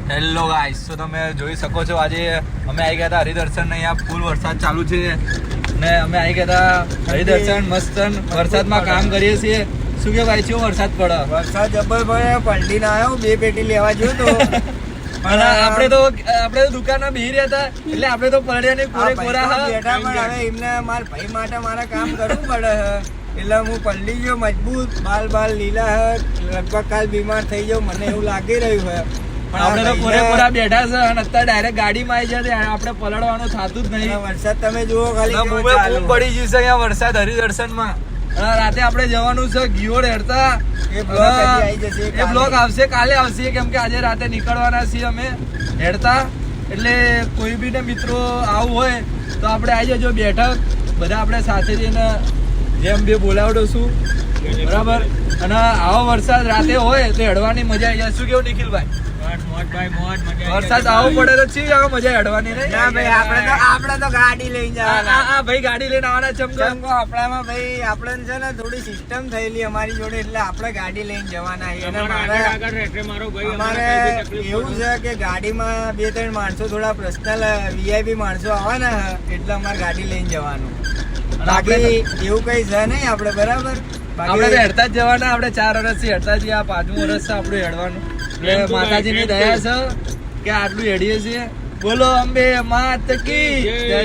Hello guys, તો તમે જોઈ શકો છો આજે અમે આવી ગયા હતા હરિદર્શન. અહીંયા ફૂલ વરસાદ ચાલુ છે ને અમે આવી ગયા હતા હરિદર્શન. મસ્ત વરસાદમાં કામ કરીએ છીએ. શું કે ભાઈ, કેવો વરસાદ પડે? વરસાદ જબર પડે. પલટીને આવ્યો, 2 પેટી લેવા ગયો તો પણ આપણે તો દુકાનમાં બેહી રહ્યા હતા એટલે આપણે તો પલડ્યા નહીં, કોરે કોરા બેઠા. પણ હવે એમને મારા ભાઈ માટે મારે કામ કરવું પડે એટલે હું પલટી ગયો મજબૂત. બાલ લીલા લગભગ કાલ બીમાર થઈ ગયો મને એવું લાગી રહ્યું છે. પણ આપણે તો કોરે કોરા બેઠા છે અને અત્યારે ડાયરેક્ટ ગાડીમાં આવી જાય આપણે પલળવાનું થતું જ નહીં. વરસાદ તમે જુઓ ખાલી બૂમ પડી જશે અહીંયા વરસાદ હરિદર્શનમાં. રાતે આપણે જવાનું છે ગિયોડ હેડતા. એ બ્લોગ આવશે, કાલે આવશે, કેમ કે આજે રાતે નીકળવાના છીએ અમે હેડતા. એટલે કોઈ બી ને મિત્રો આવું હોય તો આપણે આવી જજો બેઠક બધા આપણે સાથે જઈને જેમ બે બોલાવડો છું, બરાબર. અને આવો વરસાદ રાતે હોય તો હેડવાની મજા આવી જાય. શું કેવું નિખિલભાઈ? વરસાદ આવો પડે તો ચી આવે મજા હેડવાની નહીં? ના ભાઈ, આપણે તો ગાડી લઈને જવાના. હા ભાઈ, ગાડી લઈને આવવાના. ચમકો આપણામાં ભાઈ આપણે છે ને થોડી સિસ્ટમ થયેલી અમારી જોડે એટલે આપણે ગાડી લઈને જવાના. અમારે એવું છે કે ગાડીમાં 2-3 માણસો થોડા પર્સનલ વીઆઈપી માણસો આવવાના એટલે અમારે ગાડી લઈને જવાનું. બાકી એવું કઈ છે નહીં આપણે, બરાબર. આપણે હેડતા જ જવાના. આપણે 4 વર્ષથી હેડતા છીએ, આ 5મું વર્ષ છે આપણું હેડવાનું. એટલે માતાજીની દયા છે કે આટલું હેડીએ છીએ. બોલો અંબે માત કી જય.